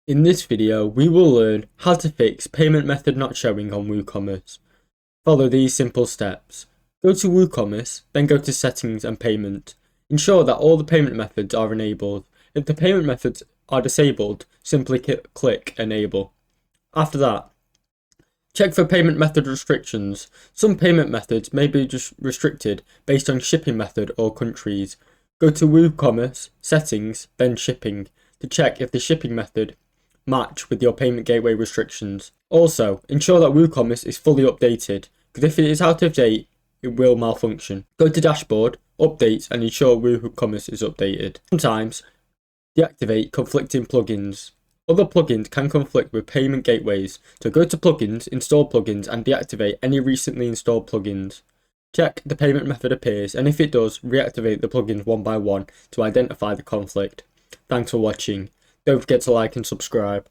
In this video, we will learn how to fix payment method not showing on Woocommerce. Follow these simple steps. Go to Woocommerce, then go to Settings and Payment. Ensure that all the payment methods are enabled. If the payment methods are disabled, simply click Enable. After that, check for payment method restrictions. Some payment methods may be restricted based on shipping method or countries. Go to Woocommerce, Settings, then Shipping to check if the shipping method match with your payment gateway restrictions. Also, ensure that Woocommerce is fully updated, because if it is out of date, it will malfunction. Go to Dashboard, Updates, and ensure Woocommerce is updated. Sometimes, deactivate conflicting plugins. Other plugins can conflict with payment gateways, so go to Plugins, Install Plugins, and deactivate any recently installed plugins. Check the payment method appears, and if it does, reactivate the plugins one by one to identify the conflict. Thanks for watching. Don't forget to like and subscribe.